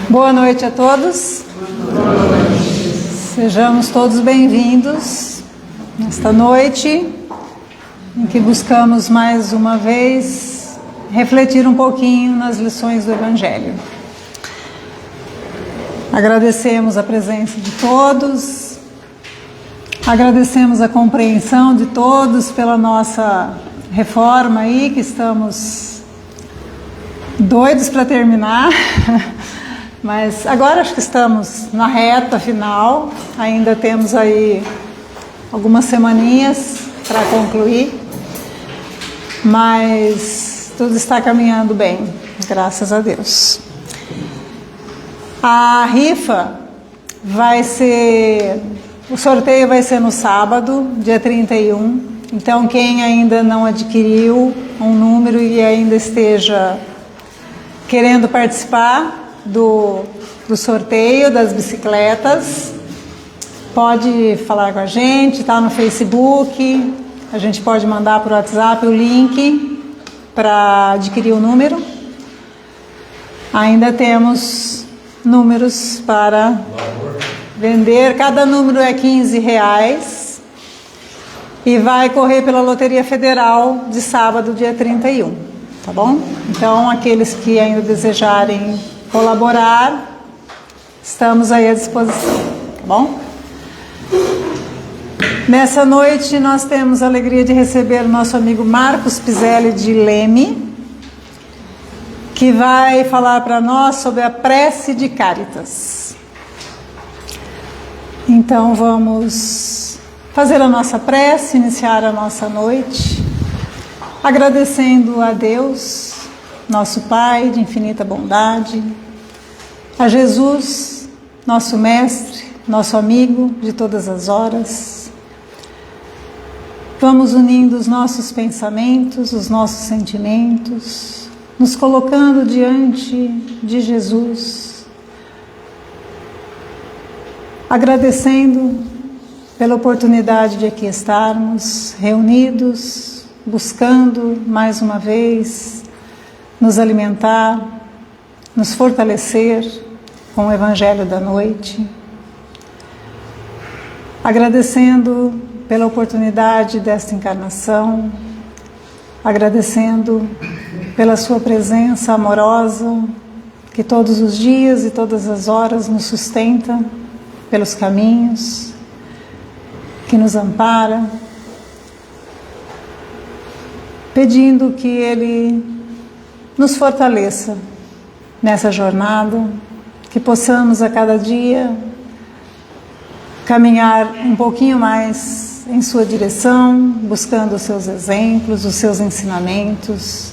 Boa noite a todos. Sejamos todos bem-vindos nesta noite em que buscamos mais uma vez refletir um pouquinho nas lições do Evangelho. Agradecemos a presença de todos, agradecemos a compreensão de todos pela nossa reforma aí, que estamos doidos para terminar. Mas agora acho que estamos na reta final, ainda temos aí algumas semaninhas para concluir, mas tudo está caminhando bem, graças a Deus. A rifa vai ser, o sorteio vai ser no sábado, dia 31, então quem ainda não adquiriu um número e ainda esteja querendo participar do sorteio das bicicletas, pode falar com a gente, está no Facebook, a gente pode mandar por WhatsApp o link para adquirir o número. Ainda temos números para vender, cada número é R$15 e vai correr pela Loteria Federal de sábado, dia 31, tá bom? Então, aqueles que ainda desejarem colaborar, estamos aí à disposição, tá bom? Nessa noite nós temos a alegria de receber o nosso amigo Marcos Pizelli de Leme, que vai falar para nós sobre a prece de Cáritas. Então vamos fazer a nossa prece, iniciar a nossa noite, agradecendo a Deus, nosso Pai de infinita bondade, a Jesus, nosso Mestre, nosso amigo de todas as horas. Vamos unindo os nossos pensamentos, os nossos sentimentos, nos colocando diante de Jesus, agradecendo pela oportunidade de aqui estarmos reunidos, buscando mais uma vez nos alimentar, nos fortalecer com o Evangelho da noite, agradecendo pela oportunidade desta encarnação, agradecendo pela sua presença amorosa, que todos os dias e todas as horas nos sustenta pelos caminhos, que nos ampara, pedindo que Ele nos fortaleça nessa jornada, que possamos a cada dia caminhar um pouquinho mais em sua direção, buscando os seus exemplos, os seus ensinamentos,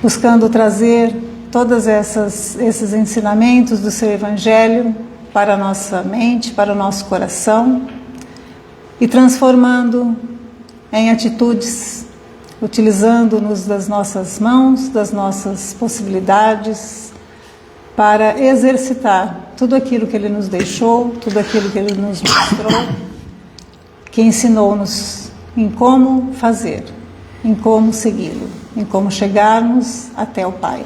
buscando trazer todos esses ensinamentos do seu Evangelho para a nossa mente, para o nosso coração e transformando em atitudes, utilizando-nos das nossas mãos, das nossas possibilidades, para exercitar tudo aquilo que Ele nos deixou, tudo aquilo que Ele nos mostrou, que ensinou-nos em como fazer, em como segui-lo, em como chegarmos até o Pai.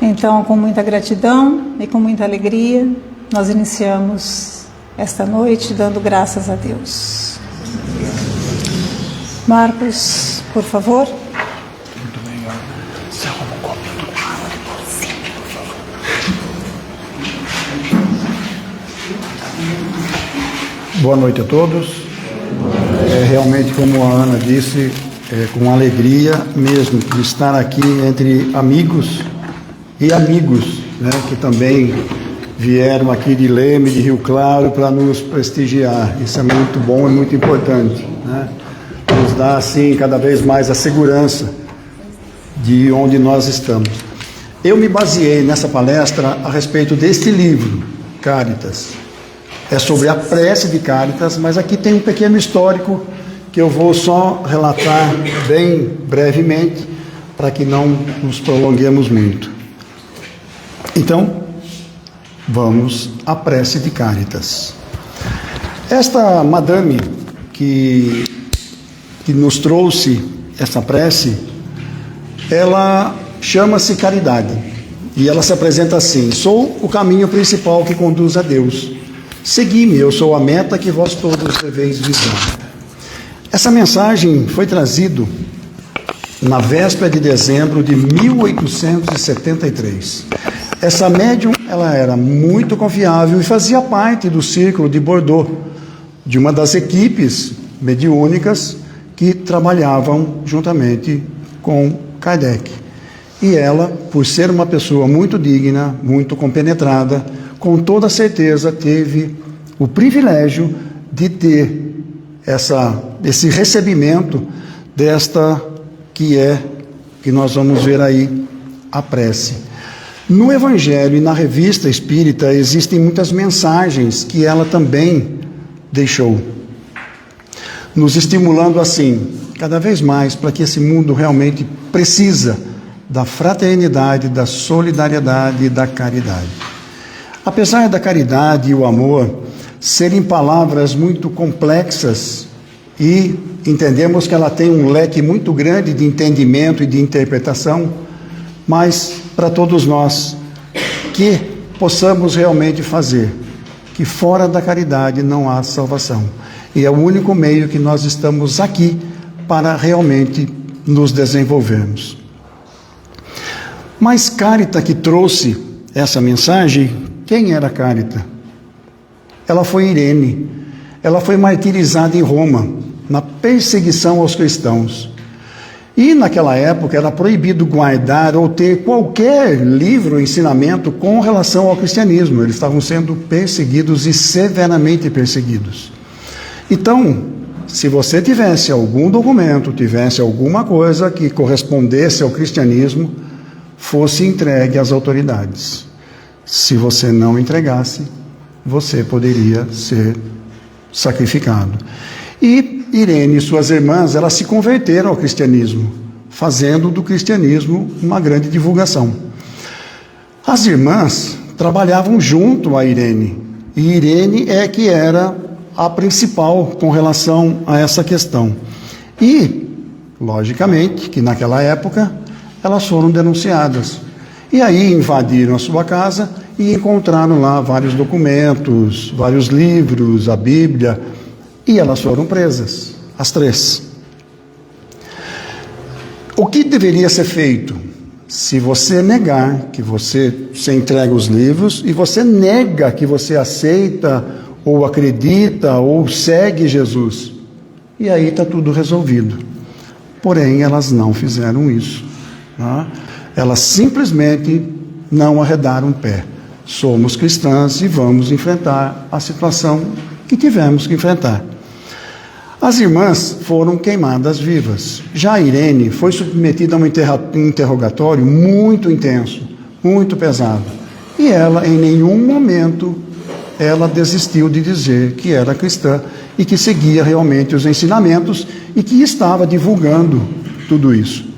Então, com muita gratidão e com muita alegria, nós iniciamos esta noite dando graças a Deus. Marcos, por favor. Muito bem, você arruma um copinho com água depois. Sim, por favor. Boa noite a todos. Realmente, como a Ana disse, com alegria mesmo de estar aqui entre amigos e amigos, né, que também vieram aqui de Leme, de Rio Claro, para nos prestigiar. Isso é muito bom e muito importante, né? Nos dá, assim, cada vez mais a segurança de onde nós estamos. Eu me baseei nessa palestra a respeito deste livro, Cáritas. É sobre a prece de Cáritas, mas aqui tem um pequeno histórico que eu vou só relatar bem brevemente, para que não nos prolonguemos muito. Então, vamos à prece de Cáritas. Esta madame que nos trouxe essa prece, ela chama-se Caridade. E ela se apresenta assim: sou o caminho principal que conduz a Deus. Segui-me, eu sou a meta que vós todos deveis visar. Essa mensagem foi trazida na véspera de dezembro de 1873. Essa médium, ela era muito confiável e fazia parte do círculo de Bordeaux, de uma das equipes mediúnicas que trabalhavam juntamente com Kardec. E ela, por ser uma pessoa muito digna, muito compenetrada, com toda certeza teve o privilégio de ter esse recebimento desta que nós vamos ver aí, a prece. No Evangelho e na Revista Espírita existem muitas mensagens que ela também deixou, nos estimulando assim, cada vez mais, para que esse mundo realmente precisa da fraternidade, da solidariedade e da caridade. Apesar da caridade e o amor serem palavras muito complexas e entendemos que ela tem um leque muito grande de entendimento e de interpretação, mas para todos nós que possamos realmente fazer que fora da caridade não há salvação. E é o único meio que nós estamos aqui para realmente nos desenvolvermos. Mas Cárita, que trouxe essa mensagem, quem era Cárita? Ela foi Irene. Ela foi martirizada em Roma, na perseguição aos cristãos. E naquela época era proibido guardar ou ter qualquer livro ou ensinamento com relação ao cristianismo. Eles estavam sendo perseguidos e severamente perseguidos. Então, se você tivesse algum documento, tivesse alguma coisa que correspondesse ao cristianismo, fosse entregue às autoridades. Se você não entregasse, você poderia ser sacrificado. E Irene e suas irmãs, elas se converteram ao cristianismo, fazendo do cristianismo uma grande divulgação. As irmãs trabalhavam junto a Irene, e Irene é que era a principal com relação a essa questão. E, logicamente, que naquela época elas foram denunciadas. E aí invadiram a sua casa e encontraram lá vários documentos, vários livros, a Bíblia, e elas foram presas, as três. O que deveria ser feito? Se você negar que você entrega os livros e você nega que você aceita ou acredita ou segue Jesus, e aí está tudo resolvido. Porém, elas não fizeram isso. Tá? Elas simplesmente não arredaram o pé. Somos cristãs e vamos enfrentar a situação que tivemos que enfrentar. As irmãs foram queimadas vivas. Já a Irene foi submetida a um interrogatório muito intenso, muito pesado. E ela, em nenhum momento, ela desistiu de dizer que era cristã e que seguia realmente os ensinamentos e que estava divulgando tudo isso.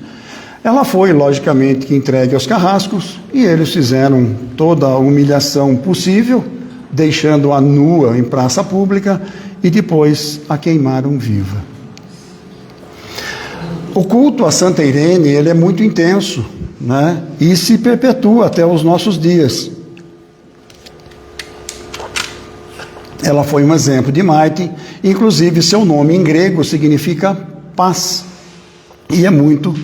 Ela foi, logicamente, entregue aos carrascos e eles fizeram toda a humilhação possível, deixando-a nua em praça pública e depois a queimaram viva. O culto a Santa Irene, ele é muito intenso, né? E se perpetua até os nossos dias. Ela foi um exemplo de mártir, inclusive seu nome em grego significa paz e é muito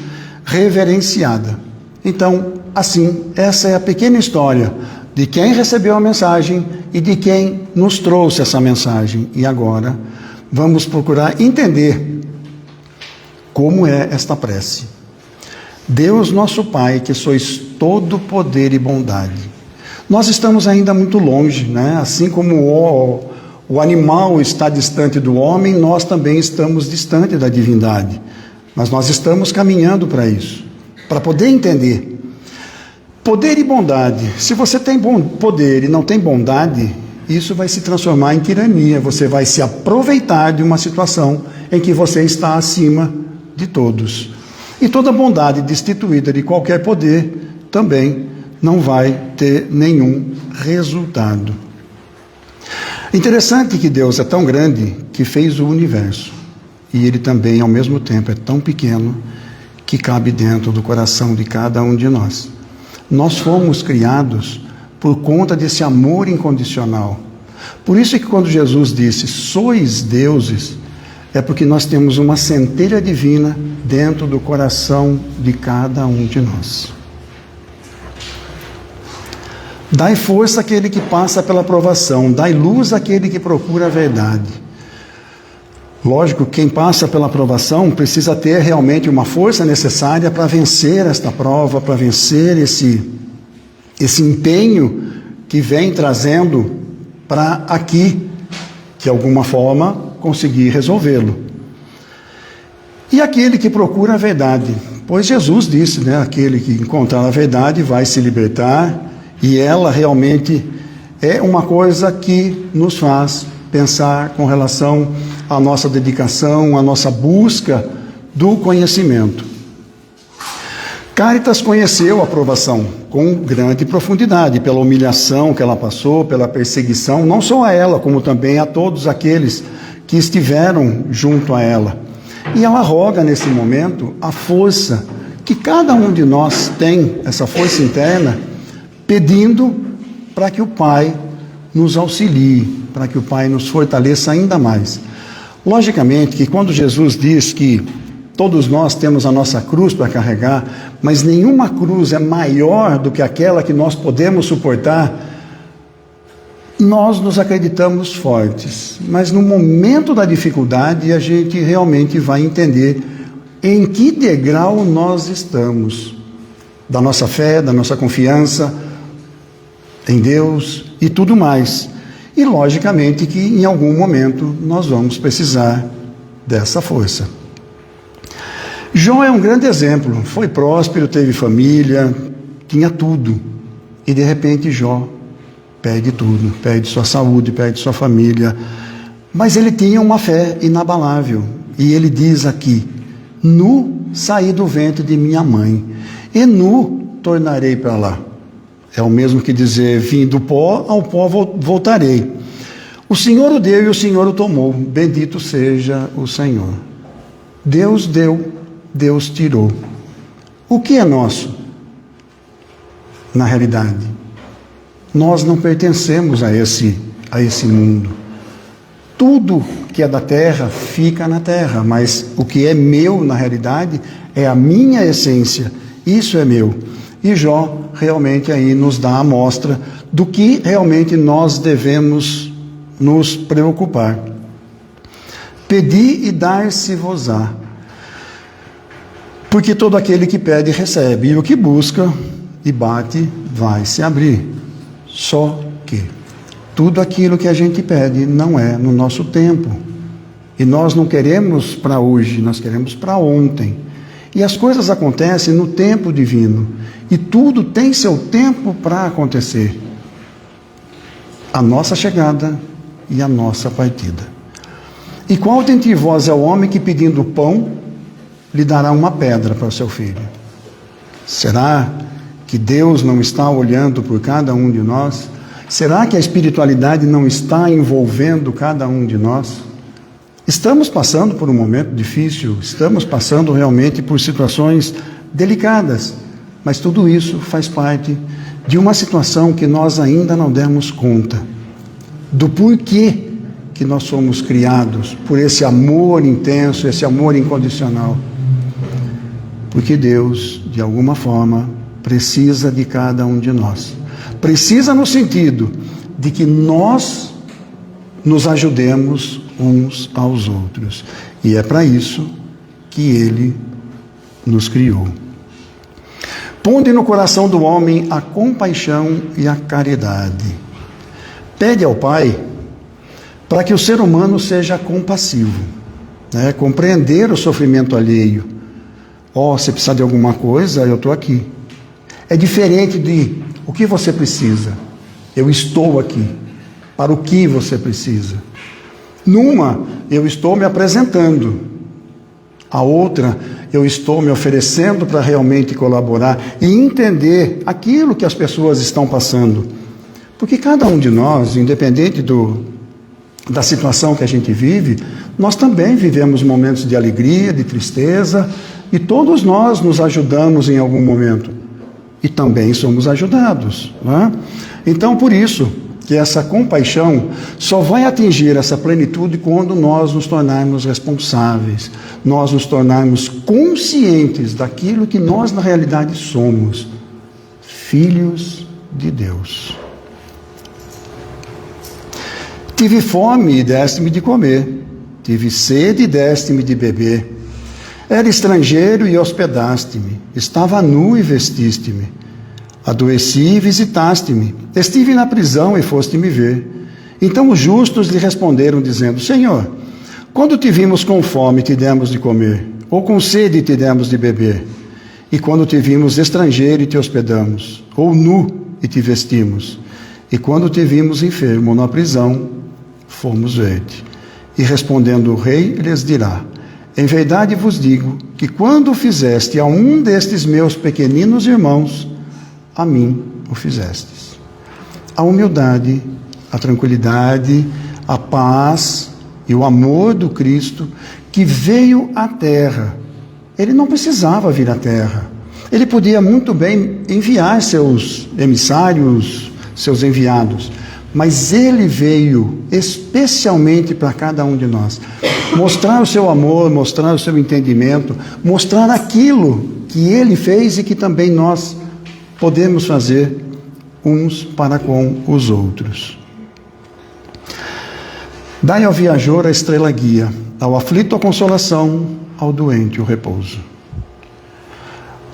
reverenciada. Então, assim, essa é a pequena história de quem recebeu a mensagem e de quem nos trouxe essa mensagem. E agora vamos procurar entender como é esta prece. Deus nosso Pai, que sois todo poder e bondade. Nós estamos ainda muito longe, né? Assim como o animal está distante do homem, nós também estamos distante da divindade. Mas nós estamos caminhando para isso, para poder entender. Poder e bondade. Se você tem poder e não tem bondade, isso vai se transformar em tirania. Você vai se aproveitar de uma situação em que você está acima de todos. E toda bondade destituída de qualquer poder também não vai ter nenhum resultado. Interessante que Deus é tão grande que fez o universo. E ele também, ao mesmo tempo, é tão pequeno que cabe dentro do coração de cada um de nós. Nós fomos criados por conta desse amor incondicional. Por isso é que quando Jesus disse, sois deuses, é porque nós temos uma centelha divina dentro do coração de cada um de nós. Dai força àquele que passa pela provação, dai luz àquele que procura a verdade. Lógico, quem passa pela provação precisa ter realmente uma força necessária para vencer esta prova, para vencer esse empenho que vem trazendo para aqui, de alguma forma, conseguir resolvê-lo. E aquele que procura a verdade, pois Jesus disse, né, aquele que encontrar a verdade vai se libertar, e ela realmente é uma coisa que nos faz pensar com relação à nossa dedicação, à nossa busca do conhecimento. Cáritas conheceu a provação com grande profundidade, pela humilhação que ela passou, pela perseguição, não só a ela, como também a todos aqueles que estiveram junto a ela. E ela roga nesse momento a força que cada um de nós tem, essa força interna, pedindo para que o Pai nos auxilie, para que o Pai nos fortaleça ainda mais. Logicamente que quando Jesus diz que todos nós temos a nossa cruz para carregar, mas nenhuma cruz é maior do que aquela que nós podemos suportar, nós nos acreditamos fortes, mas no momento da dificuldade a gente realmente vai entender em que degrau nós estamos, da nossa fé, da nossa confiança em Deus e tudo mais. E logicamente que em algum momento nós vamos precisar dessa força. Jó é um grande exemplo, foi próspero, teve família, tinha tudo, e de repente Jó perde tudo, perde sua saúde, perde sua família, mas ele tinha uma fé inabalável, e ele diz aqui, nu saí do ventre de minha mãe, e nu tornarei para lá. É o mesmo que dizer, vim do pó, ao pó voltarei. O Senhor o deu e o Senhor o tomou, bendito seja o Senhor. Deus deu, Deus tirou. O que é nosso? Na realidade, nós não pertencemos a esse mundo. Tudo que é da terra fica na terra, mas o que é meu na realidade é a minha essência. Isso é meu. E Jó realmente aí nos dá a amostra do que realmente nós devemos nos preocupar. Pedi e dar-se-vos-á. Porque todo aquele que pede, recebe, e o que busca e bate, vai se abrir. Só que tudo aquilo que a gente pede não é no nosso tempo. E nós não queremos para hoje, nós queremos para ontem. E as coisas acontecem no tempo divino. E tudo tem seu tempo para acontecer. A nossa chegada e a nossa partida. E qual dentre vós é o homem que pedindo pão lhe dará uma pedra para o seu filho? Será que Deus não está olhando por cada um de nós? Será que a espiritualidade não está envolvendo cada um de nós? Estamos passando por um momento difícil, estamos passando realmente por situações delicadas, mas tudo isso faz parte de uma situação que nós ainda não demos conta do porquê que nós somos criados por esse amor intenso, esse amor incondicional. Porque Deus, de alguma forma, precisa de cada um de nós. Precisa no sentido de que nós nos ajudemos uns aos outros. E é para isso que Ele nos criou. Ponde no coração do homem a compaixão e a caridade. Pede ao Pai para que o ser humano seja compassivo, né? Compreender o sofrimento alheio. Se precisar de alguma coisa, eu estou aqui. É diferente de o que você precisa. Eu estou aqui. Para o que você precisa? Numa, eu estou me apresentando. A outra, eu estou me oferecendo para realmente colaborar e entender aquilo que as pessoas estão passando. Porque cada um de nós, independente da situação que a gente vive, nós também vivemos momentos de alegria, de tristeza, e todos nós nos ajudamos em algum momento. e também somos ajudados, não é? Então, por isso que essa compaixão só vai atingir essa plenitude quando nós nos tornarmos responsáveis, nós nos tornarmos conscientes daquilo que nós na realidade somos, filhos de Deus. Tive fome e deste-me de comer, tive sede e deste-me de beber, era estrangeiro e hospedaste-me, estava nu e vestiste-me, adoeci e visitaste-me, estive na prisão e foste me ver. Então os justos lhe responderam, dizendo: Senhor, quando te vimos com fome, te demos de comer, ou com sede, te demos de beber? E quando te vimos estrangeiro e te hospedamos, ou nu e te vestimos? E quando te vimos enfermo ou na prisão, fomos ver-te. E respondendo o rei, lhes dirá: em verdade vos digo que quando fizeste a um destes meus pequeninos irmãos, a mim o fizestes. A humildade, a tranquilidade, a paz e o amor do Cristo que veio à terra. Ele não precisava vir à terra. Ele podia muito bem enviar seus emissários, seus enviados, mas ele veio especialmente para cada um de nós. Mostrar o seu amor, mostrar o seu entendimento, mostrar aquilo que ele fez e que também nós podemos fazer uns para com os outros. Dai ao viajor a estrela guia, ao aflito a consolação, ao doente o repouso.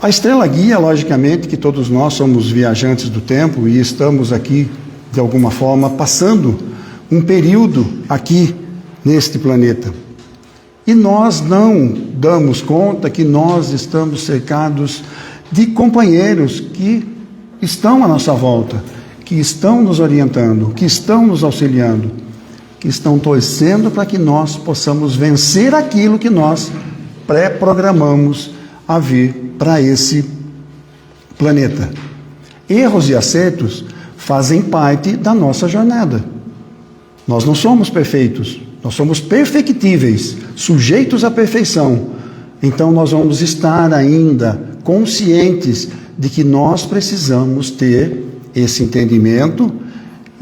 A estrela guia, logicamente, que todos nós somos viajantes do tempo e estamos aqui, de alguma forma, passando um período aqui neste planeta. E nós não damos conta que nós estamos cercados de companheiros que estão à nossa volta, que estão nos orientando, que estão nos auxiliando, que estão torcendo para que nós possamos vencer aquilo que nós pré-programamos a vir para esse planeta. Erros e acertos fazem parte da nossa jornada. Nós não somos perfeitos, nós somos perfectíveis, sujeitos à perfeição. Então nós vamos estar ainda conscientes de que nós precisamos ter esse entendimento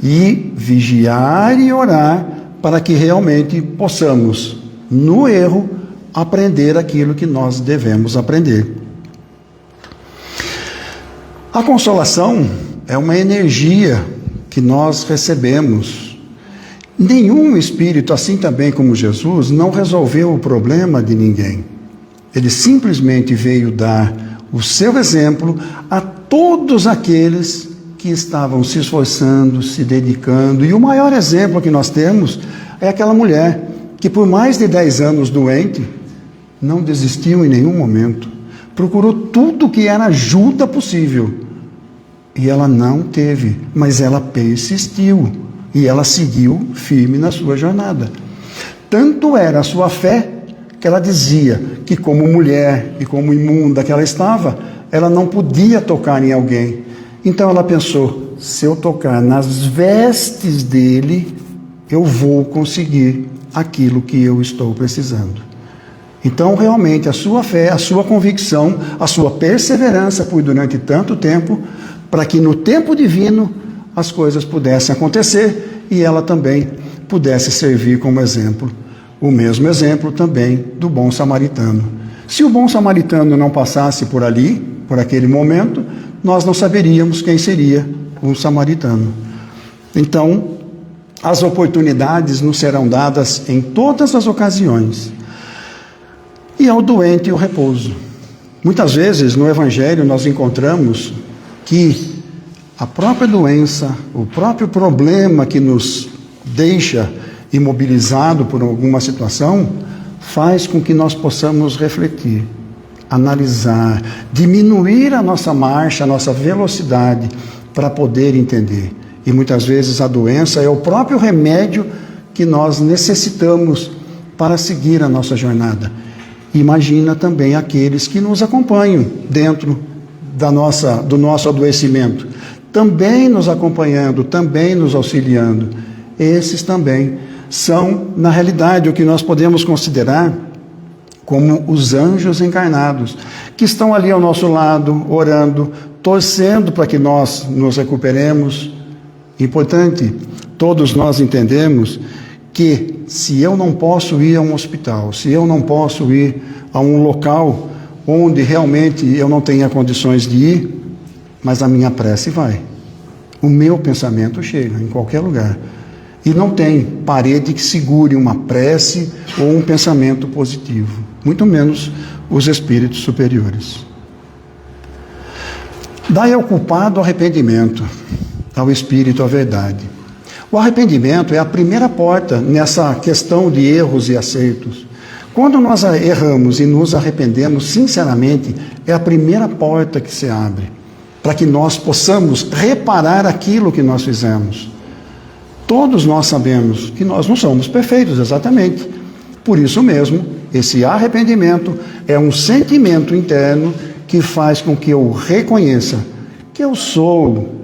e vigiar e orar para que realmente possamos, no erro, aprender aquilo que nós devemos aprender. A consolação é uma energia que nós recebemos. Nenhum espírito, assim também como Jesus, não resolveu o problema de ninguém. Ele simplesmente veio dar o seu exemplo a todos aqueles que estavam se esforçando, se dedicando. E o maior exemplo que nós temos é aquela mulher que por mais de 10 anos doente, não desistiu em nenhum momento. Procurou tudo que era ajuda possível. E ela não teve, mas ela persistiu. E ela seguiu firme na sua jornada. Tanto era a sua fé que ela dizia que como mulher e como imunda que ela estava, ela não podia tocar em alguém. Então ela pensou, se eu tocar nas vestes dele, eu vou conseguir aquilo que eu estou precisando. Então realmente a sua fé, a sua convicção, a sua perseverança por durante tanto tempo, para que no tempo divino as coisas pudessem acontecer e ela também pudesse servir como exemplo. O mesmo exemplo também do bom samaritano. Se o bom samaritano não passasse por ali, por aquele momento, nós não saberíamos quem seria o samaritano. Então, as oportunidades nos serão dadas em todas as ocasiões. E ao doente o repouso. Muitas vezes no Evangelho nós encontramos que a própria doença, o próprio problema que nos deixa imobilizado por alguma situação, faz com que nós possamos refletir, analisar, diminuir a nossa marcha, a nossa velocidade, para poder entender. E muitas vezes a doença é o próprio remédio que nós necessitamos para seguir a nossa jornada. Imagina também aqueles que nos acompanham dentro do nosso adoecimento, também nos acompanhando, também nos auxiliando. Esses também são, na realidade, o que nós podemos considerar como os anjos encarnados, que estão ali ao nosso lado, orando, torcendo para que nós nos recuperemos. Importante, todos nós entendemos que se eu não posso ir a um hospital, se eu não posso ir a um local onde realmente eu não tenha condições de ir, mas a minha prece vai. O meu pensamento chega em qualquer lugar. E não tem parede que segure uma prece ou um pensamento positivo, muito menos os espíritos superiores. Daí ao culpado o arrependimento, ao espírito a verdade. O arrependimento é a primeira porta nessa questão de erros e acertos. Quando nós erramos e nos arrependemos sinceramente, é a primeira porta que se abre, para que nós possamos reparar aquilo que nós fizemos. Todos nós sabemos que nós não somos perfeitos, exatamente. Por isso mesmo, esse arrependimento é um sentimento interno que faz com que eu reconheça que eu sou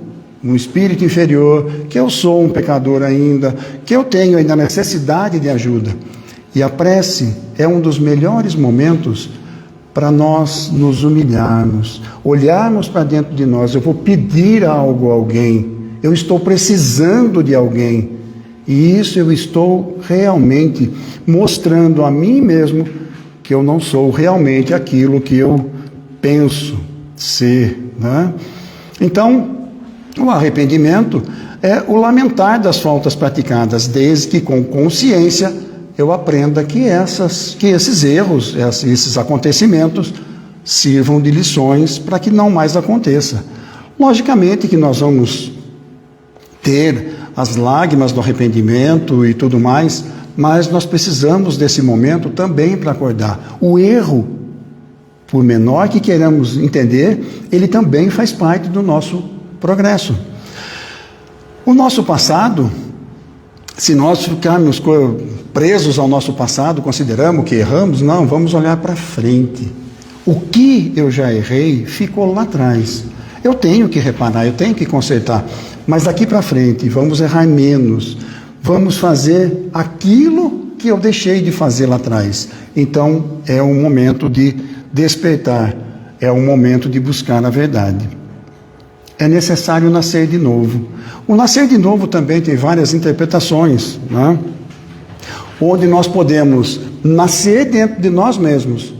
um espírito inferior, que eu sou um pecador ainda, que eu tenho ainda necessidade de ajuda. E a prece é um dos melhores momentos para nós nos humilharmos, olharmos para dentro de nós. Eu vou pedir algo a alguém, eu estou precisando de alguém, e isso eu estou realmente mostrando a mim mesmo que eu não sou realmente aquilo que eu penso ser, né? Então, o arrependimento é o lamentar das faltas praticadas, desde que com consciência eu aprenda que esses erros, esses acontecimentos sirvam de lições para que não mais aconteça. Logicamente que nós vamos ter as lágrimas do arrependimento e tudo mais, mas nós precisamos desse momento também para acordar. O erro, por menor que queiramos entender, ele também faz parte do nosso progresso. O nosso passado, se nós ficarmos presos ao nosso passado, consideramos que erramos, não, vamos olhar para frente. O que eu já errei ficou lá atrás. Eu tenho que reparar, eu tenho que consertar, mas daqui para frente vamos errar menos, vamos fazer aquilo que eu deixei de fazer lá atrás. Então é um momento de despertar, é um momento de buscar a verdade. É necessário nascer de novo. O nascer de novo também tem várias interpretações, né? Onde nós podemos nascer dentro de nós mesmos,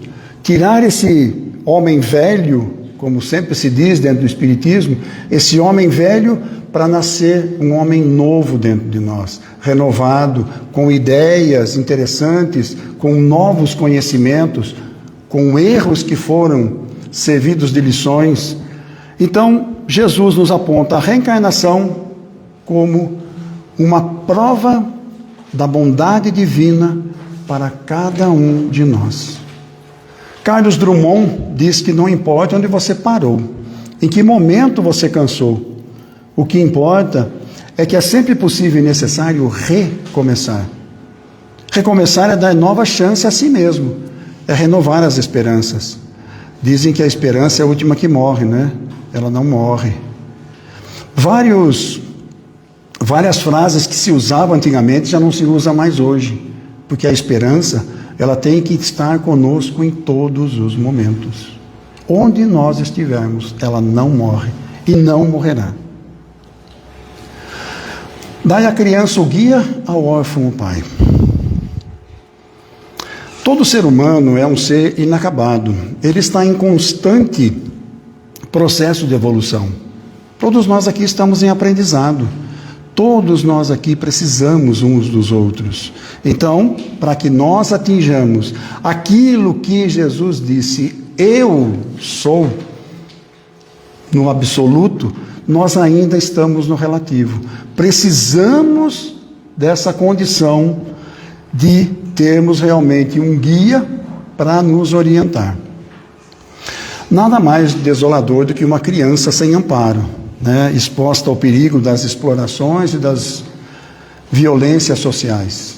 tirar esse homem velho, como sempre se diz dentro do Espiritismo, esse homem velho para nascer um homem novo dentro de nós, renovado, com ideias interessantes, com novos conhecimentos, com erros que foram servidos de lições. Então, Jesus nos aponta a reencarnação como uma prova da bondade divina para cada um de nós. Carlos Drummond diz que não importa onde você parou, em que momento você cansou, o que importa é que é sempre possível e necessário recomeçar. Recomeçar é dar nova chance a si mesmo, é renovar as esperanças. Dizem que a esperança é a última que morre, né? Ela não morre. Várias frases que se usavam antigamente já não se usa mais hoje, porque a esperança, ela tem que estar conosco em todos os momentos. Onde nós estivermos, ela não morre e não morrerá. Dai à criança o guia, ao órfão o pai. Todo ser humano é um ser inacabado. Ele está em constante processo de evolução. Todos nós aqui estamos em aprendizado. Todos nós aqui precisamos uns dos outros. Então, para que nós atinjamos aquilo que Jesus disse, eu sou, no absoluto, nós ainda estamos no relativo. Precisamos dessa condição de termos realmente um guia para nos orientar. Nada mais desolador do que uma criança sem amparo, né, exposta ao perigo das explorações e das violências sociais.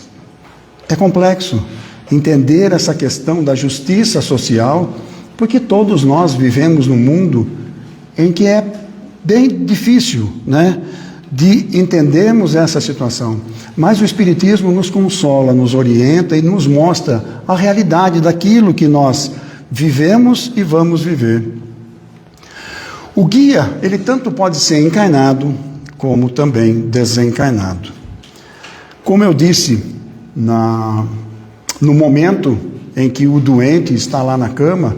É complexo entender essa questão da justiça social, porque todos nós vivemos num mundo em que é bem difícil, né, de entendermos essa situação. Mas o Espiritismo nos consola, nos orienta e nos mostra a realidade daquilo que nós vivemos e vamos viver. O guia, ele tanto pode ser encarnado como também desencarnado. Como eu disse, no momento em que o doente está lá na cama,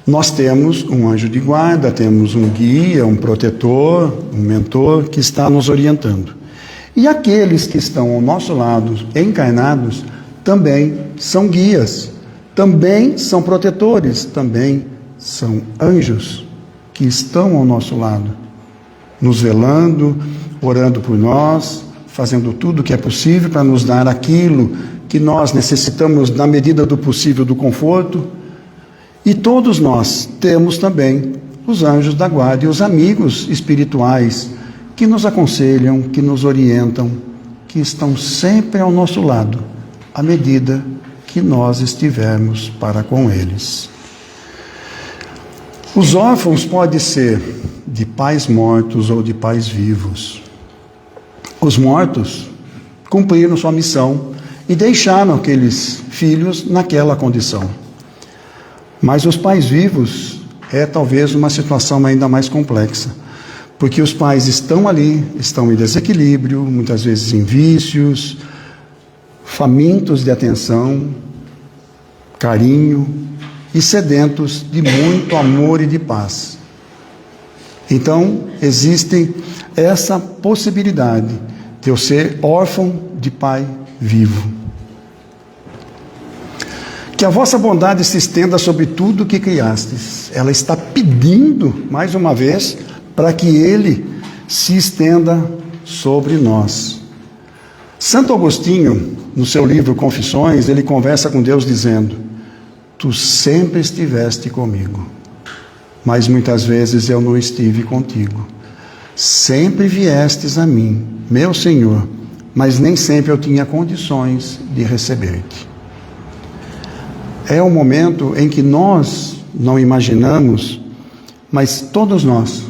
nós temos um anjo de guarda, temos um guia, um protetor, um mentor que está nos orientando. E aqueles que estão ao nosso lado, encarnados, também são guias, também são protetores, também são anjos que estão ao nosso lado, nos velando, orando por nós, fazendo tudo o que é possível para nos dar aquilo que nós necessitamos na medida do possível do conforto. E todos nós temos também os anjos da guarda e os amigos espirituais que nos aconselham, que nos orientam, que estão sempre ao nosso lado, à medida que nós estivermos para com eles. Os órfãos podem ser de pais mortos ou de pais vivos. Os mortos cumpriram sua missão e deixaram aqueles filhos naquela condição. Mas os pais vivos é talvez uma situação ainda mais complexa, porque os pais estão ali, estão em desequilíbrio, muitas vezes em vícios, famintos de atenção, carinho, e sedentos de muito amor e de paz. Então, existe essa possibilidade de eu ser órfão de pai vivo. Que a vossa bondade se estenda sobre tudo o que criastes. Ela está pedindo, mais uma vez, para que Ele se estenda sobre nós. Santo Agostinho, no seu livro Confissões, ele conversa com Deus dizendo: Tu sempre estiveste comigo, mas muitas vezes eu não estive contigo. Sempre viestes a mim, meu Senhor, mas nem sempre eu tinha condições de receber-te. É um momento em que nós não imaginamos, mas todos nós,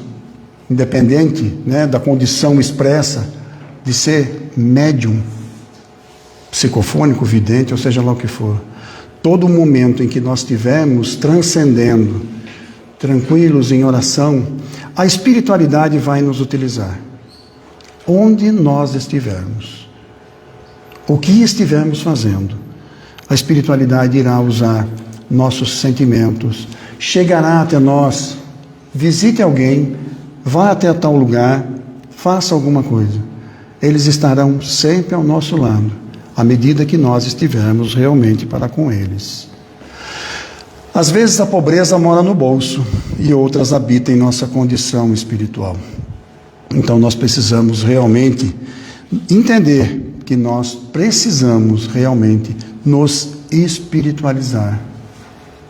independente, da condição expressa de ser médium, psicofônico, vidente, ou seja lá o que for, todo momento em que nós estivermos transcendendo, tranquilos em oração, a espiritualidade vai nos utilizar. Onde nós estivermos, o que estivermos fazendo, a espiritualidade irá usar nossos sentimentos, chegará até nós, visite alguém, vá até tal lugar, faça alguma coisa. Eles estarão sempre ao nosso lado, à medida que nós estivermos realmente para com eles. Às vezes a pobreza mora no bolso e outras habitam em nossa condição espiritual. Então nós precisamos realmente entender que nós precisamos realmente nos espiritualizar,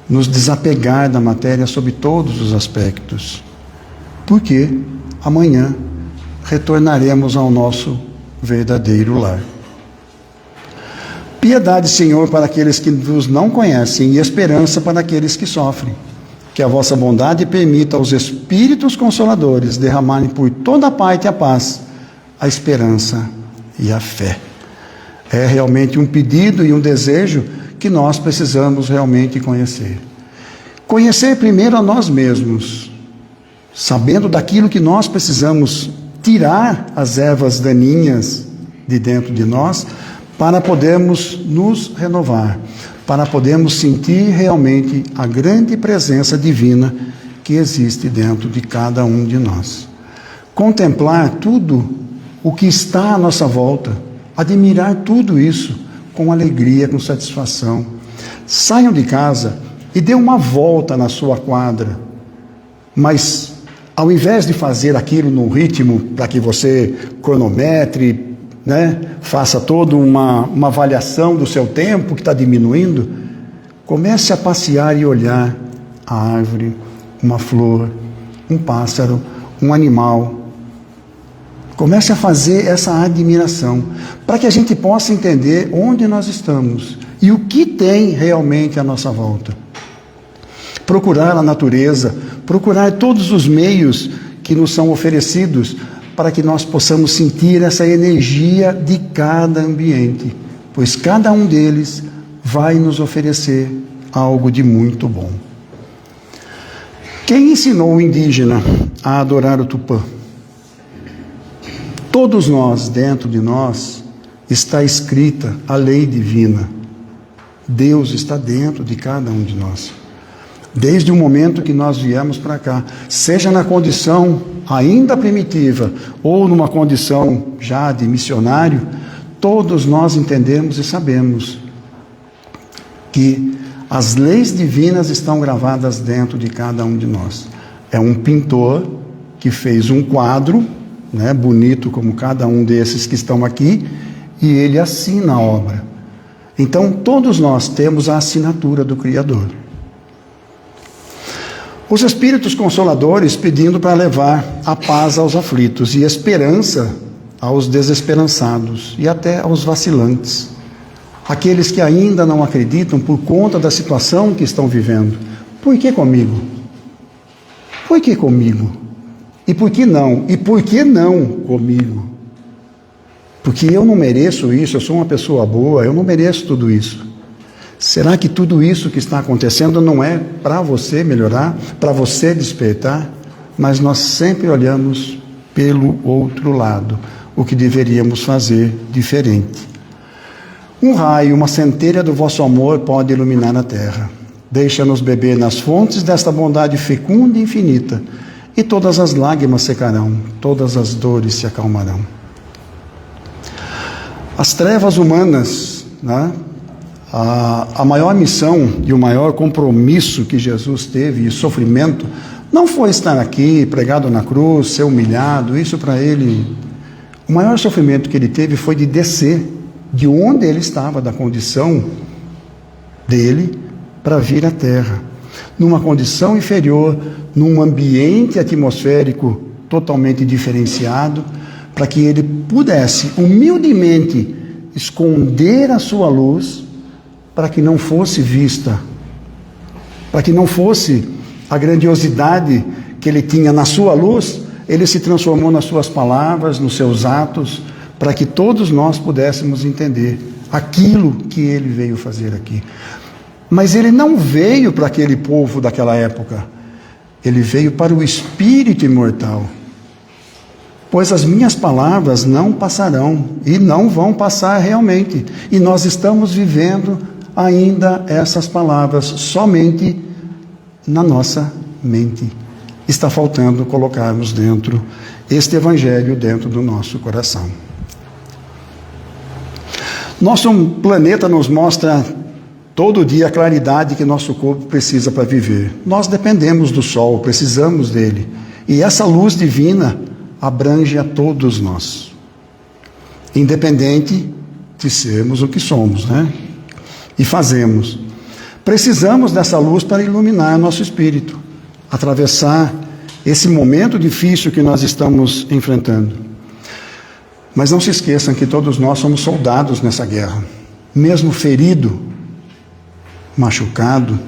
nos desapegar da matéria sob todos os aspectos, porque amanhã retornaremos ao nosso verdadeiro lar. Piedade, Senhor, para aqueles que vos não conhecem e esperança para aqueles que sofrem. Que a vossa bondade permita aos Espíritos Consoladores derramarem por toda parte a paz, a esperança e a fé. É realmente um pedido e um desejo que nós precisamos realmente conhecer. Conhecer primeiro a nós mesmos, sabendo daquilo que nós precisamos tirar as ervas daninhas de dentro de nós, para podermos nos renovar, para podermos sentir realmente a grande presença divina que existe dentro de cada um de nós. Contemplar tudo o que está à nossa volta, admirar tudo isso com alegria, com satisfação. Saiam de casa e dê uma volta na sua quadra, mas ao invés de fazer aquilo num ritmo para que você cronometre, faça toda uma avaliação do seu tempo que está diminuindo, comece a passear e olhar a árvore, uma flor, um pássaro, um animal. Comece a fazer essa admiração, para que a gente possa entender onde nós estamos e o que tem realmente à nossa volta. Procurar a natureza, procurar todos os meios que nos são oferecidos para que nós possamos sentir essa energia de cada ambiente, pois cada um deles vai nos oferecer algo de muito bom. Quem ensinou o indígena a adorar o Tupã? Todos nós, dentro de nós, está escrita a lei divina. Deus está dentro de cada um de nós. Desde o momento que nós viemos para cá, seja na condição ainda primitiva ou numa condição já de missionário, todos nós entendemos e sabemos que as leis divinas estão gravadas dentro de cada um de nós. É um pintor que fez um quadro, né, bonito como cada um desses que estão aqui, e ele assina a obra. Então, todos nós temos a assinatura do Criador. Os Espíritos Consoladores pedindo para levar a paz aos aflitos e esperança aos desesperançados e até aos vacilantes. Aqueles que ainda não acreditam por conta da situação que estão vivendo. Por que comigo? Por que comigo? E por que não? E por que não comigo? Porque eu não mereço isso, eu sou uma pessoa boa, eu não mereço tudo isso. Será que tudo isso que está acontecendo não é para você melhorar, para você despertar? Mas nós sempre olhamos pelo outro lado, o que deveríamos fazer diferente. Um raio, uma centelha do vosso amor pode iluminar a terra. Deixa-nos beber nas fontes desta bondade fecunda e infinita, e todas as lágrimas secarão, todas as dores se acalmarão. As trevas humanas, né? A maior missão e o maior compromisso que Jesus teve, e sofrimento, não foi estar aqui, pregado na cruz, ser humilhado. Isso para ele, o maior sofrimento que ele teve foi de descer de onde ele estava, da condição dele, para vir à terra, numa condição inferior, num ambiente atmosférico totalmente diferenciado, para que ele pudesse humildemente esconder a sua luz, para que não fosse vista, para que não fosse a grandiosidade que ele tinha na sua luz. Ele se transformou nas suas palavras, nos seus atos, para que todos nós pudéssemos entender aquilo que ele veio fazer aqui. Mas ele não veio para aquele povo daquela época, ele veio para o espírito imortal. Pois as minhas palavras não passarão e não vão passar realmente. E nós estamos vivendo ainda essas palavras somente na nossa mente. Está faltando colocarmos dentro este evangelho dentro do nosso coração. Nosso planeta nos mostra todo dia a claridade que nosso corpo precisa para viver. Nós dependemos do sol, precisamos dele. E essa luz divina abrange a todos nós, independente de sermos o que somos, né? E fazemos. Precisamos dessa luz para iluminar nosso espírito, atravessar esse momento difícil que nós estamos enfrentando. Mas não se esqueçam que todos nós somos soldados nessa guerra. Mesmo ferido, machucado,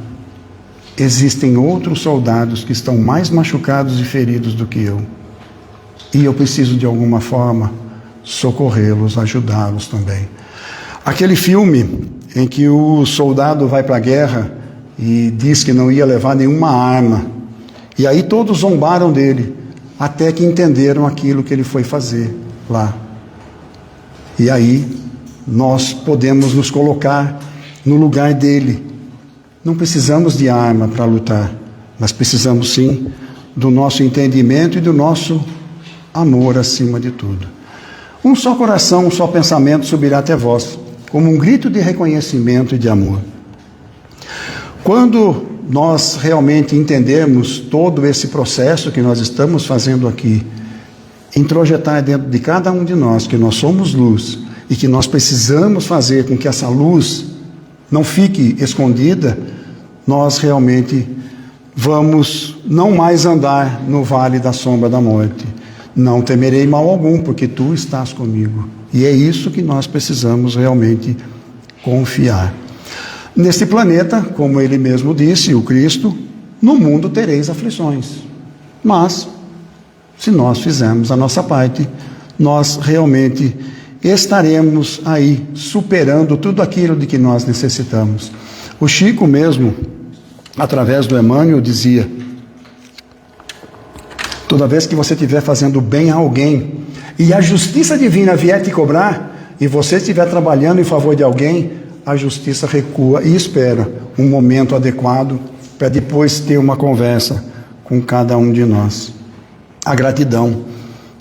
existem outros soldados que estão mais machucados e feridos do que eu. E eu preciso, de alguma forma, socorrê-los, ajudá-los também. Aquele filme em que o soldado vai para a guerra e diz que não ia levar nenhuma arma. E aí todos zombaram dele, até que entenderam aquilo que ele foi fazer lá. E aí nós podemos nos colocar no lugar dele. Não precisamos de arma para lutar, mas precisamos sim do nosso entendimento e do nosso amor acima de tudo. Um só coração, um só pensamento subirá até vós, como um grito de reconhecimento e de amor. Quando nós realmente entendermos todo esse processo que nós estamos fazendo aqui, introjetar dentro de cada um de nós que nós somos luz e que nós precisamos fazer com que essa luz não fique escondida, nós realmente vamos não mais andar no vale da sombra da morte. Não temerei mal algum, porque tu estás comigo. E é isso que nós precisamos realmente confiar. Neste planeta, como ele mesmo disse, o Cristo, no mundo tereis aflições. Mas, se nós fizermos a nossa parte, nós realmente estaremos aí superando tudo aquilo de que nós necessitamos. O Chico mesmo, através do Emmanuel, dizia: Toda vez que você estiver fazendo bem a alguém e a justiça divina vier te cobrar e você estiver trabalhando em favor de alguém, a justiça recua e espera um momento adequado para depois ter uma conversa com cada um de nós. A gratidão,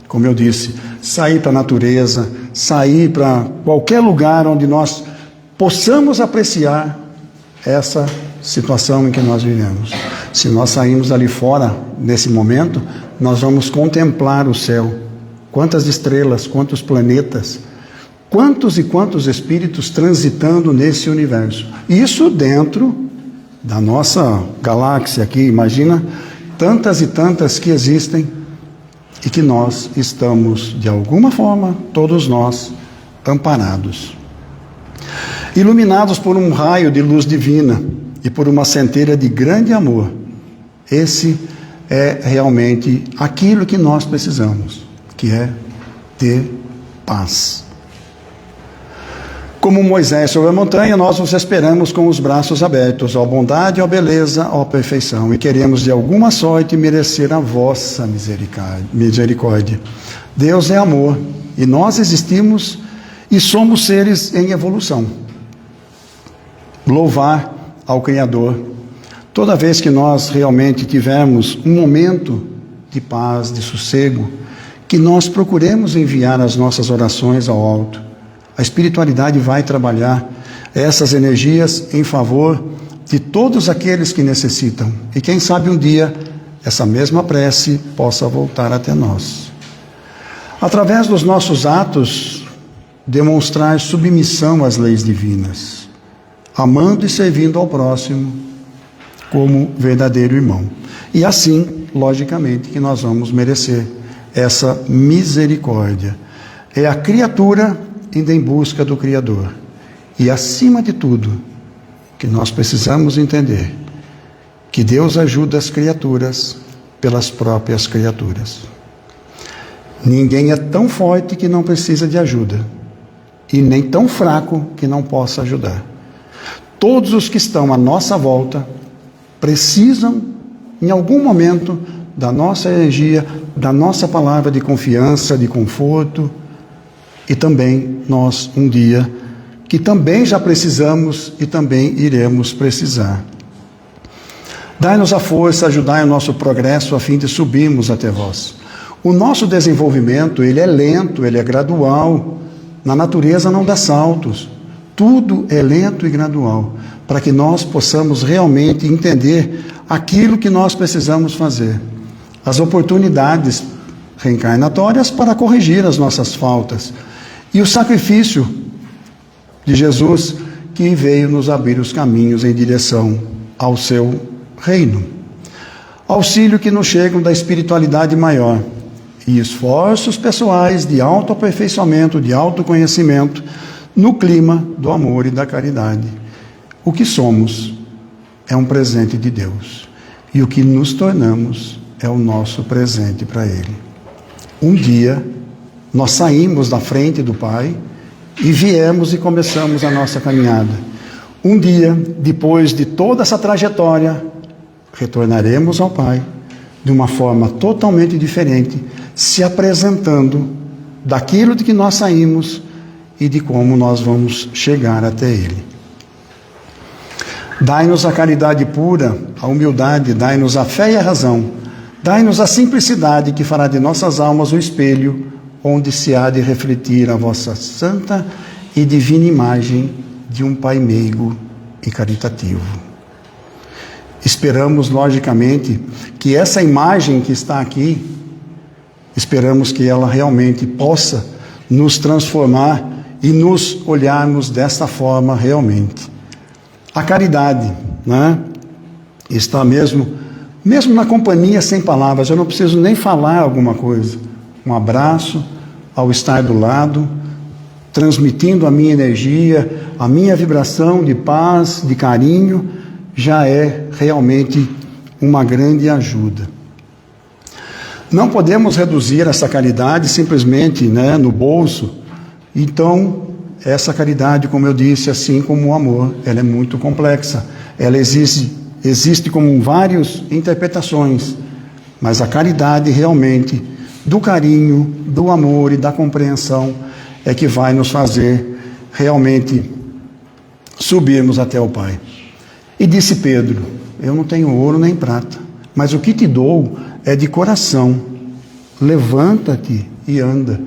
como eu disse, sair para a natureza, sair para qualquer lugar onde nós possamos apreciar essa situação em que nós vivemos. Se nós sairmos ali fora, nesse momento, nós vamos contemplar o céu. Quantas estrelas, quantos planetas, quantos e quantos espíritos transitando nesse universo. Isso dentro da nossa galáxia aqui, imagina tantas e tantas que existem e que nós estamos, de alguma forma, todos nós, amparados. Iluminados por um raio de luz divina e por uma centelha de grande amor. Esse é realmente aquilo que nós precisamos, que é ter paz. Como Moisés sobre a montanha, nós vos esperamos com os braços abertos, ó bondade, ó beleza, ó perfeição, e queremos de alguma sorte merecer a vossa misericórdia. Deus é amor, e nós existimos e somos seres em evolução. Louvar ao Criador. Toda vez que nós realmente tivermos um momento de paz, de sossego, que nós procuremos enviar as nossas orações ao alto. A espiritualidade vai trabalhar essas energias em favor de todos aqueles que necessitam. E quem sabe um dia essa mesma prece possa voltar até nós. Através dos nossos atos, demonstrar submissão às leis divinas, amando e servindo ao próximo como verdadeiro irmão. E assim, logicamente, que nós vamos merecer essa misericórdia. É a criatura indo em busca do Criador. E, acima de tudo, que nós precisamos entender que Deus ajuda as criaturas pelas próprias criaturas. Ninguém é tão forte que não precisa de ajuda, e nem tão fraco que não possa ajudar. Todos os que estão à nossa volta precisam, em algum momento, da nossa energia, da nossa palavra de confiança, de conforto. E também nós, um dia, que também já precisamos e também iremos precisar. Dai-nos a força, ajudai o nosso progresso a fim de subirmos até vós. O nosso desenvolvimento, ele é lento, ele é gradual. Na natureza não dá saltos. Tudo é lento e gradual, para que nós possamos realmente entender aquilo que nós precisamos fazer. As oportunidades reencarnatórias para corrigir as nossas faltas. E o sacrifício de Jesus, que veio nos abrir os caminhos em direção ao seu reino. Auxílio que nos chegam da espiritualidade maior e esforços pessoais de autoaperfeiçoamento, de autoconhecimento, no clima do amor e da caridade. O que somos é um presente de Deus, e o que nos tornamos é o nosso presente para Ele. Um dia, nós saímos da frente do Pai e viemos e começamos a nossa caminhada. Um dia, depois de toda essa trajetória, retornaremos ao Pai de uma forma totalmente diferente, se apresentando daquilo de que nós saímos e de como nós vamos chegar até Ele. Dai-nos a caridade pura, a humildade, dai-nos a fé e a razão, dai-nos a simplicidade que fará de nossas almas o espelho onde se há de refletir a vossa santa e divina imagem de um Pai meigo e caritativo. Esperamos, logicamente, que essa imagem que está aqui, esperamos que ela realmente possa nos transformar e nos olharmos desta forma realmente. A caridade, né, está mesmo na companhia sem palavras. Eu não preciso nem falar alguma coisa. Um abraço, ao estar do lado, transmitindo a minha energia, a minha vibração de paz, de carinho, já é realmente uma grande ajuda. Não podemos reduzir essa caridade simplesmente, né, no bolso. Então, essa caridade, como eu disse, assim como o amor, ela é muito complexa. Ela existe como várias interpretações, mas a caridade realmente do carinho, do amor e da compreensão é que vai nos fazer realmente subirmos até o Pai. E disse Pedro: eu não tenho ouro nem prata, mas o que te dou é de coração. Levanta-te e anda.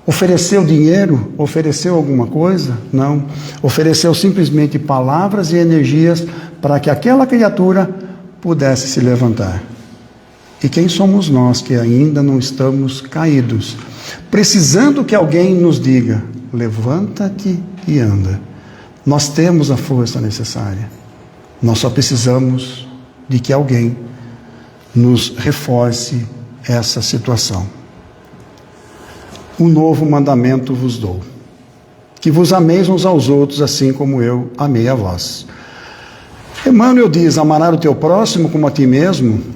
Ofereceu dinheiro? Ofereceu alguma coisa? Não. Ofereceu simplesmente palavras e energias para que aquela criatura pudesse se levantar. E quem somos nós que ainda não estamos caídos, precisando que alguém nos diga: levanta-te e anda? Nós temos a força necessária. Nós só precisamos de que alguém nos reforce essa situação. Um novo mandamento vos dou: que vos ameis uns aos outros, assim como eu amei a vós. Emmanuel diz: amarás o teu próximo como a ti mesmo,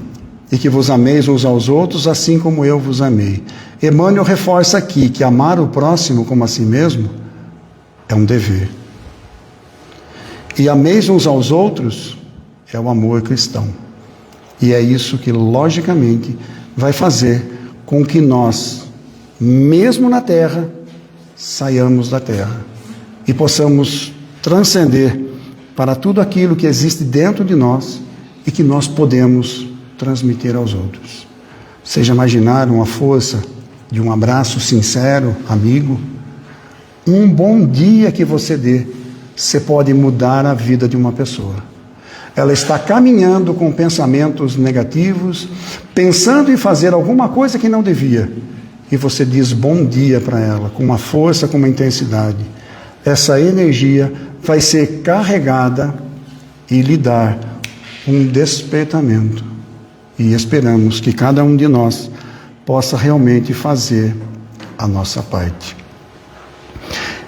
e que vos ameis uns aos outros, assim como eu vos amei. Emmanuel reforça aqui que amar o próximo como a si mesmo é um dever. E ameis uns aos outros é o amor cristão. E é isso que, logicamente, vai fazer com que nós, mesmo na terra, saiamos da terra e possamos transcender para tudo aquilo que existe dentro de nós e que nós podemos transmitir aos outros. Vocês já imaginaram a força de um abraço sincero, amigo? Um bom dia que você dê, você pode mudar a vida de uma pessoa. Ela está caminhando com pensamentos negativos, pensando em fazer alguma coisa que não devia, e você diz bom dia para ela, com uma força, com uma intensidade. Essa energia vai ser carregada e lhe dar um despertamento. E esperamos que cada um de nós possa realmente fazer a nossa parte.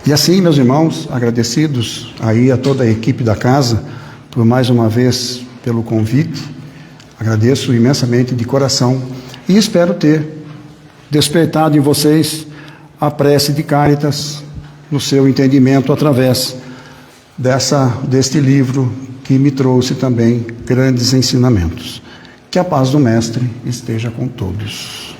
E assim, meus irmãos, agradecidos aí a toda a equipe da casa, por mais uma vez pelo convite, agradeço imensamente de coração e espero ter despertado em vocês a prece de Cáritas no seu entendimento através deste livro que me trouxe também grandes ensinamentos. Que a paz do Mestre esteja com todos.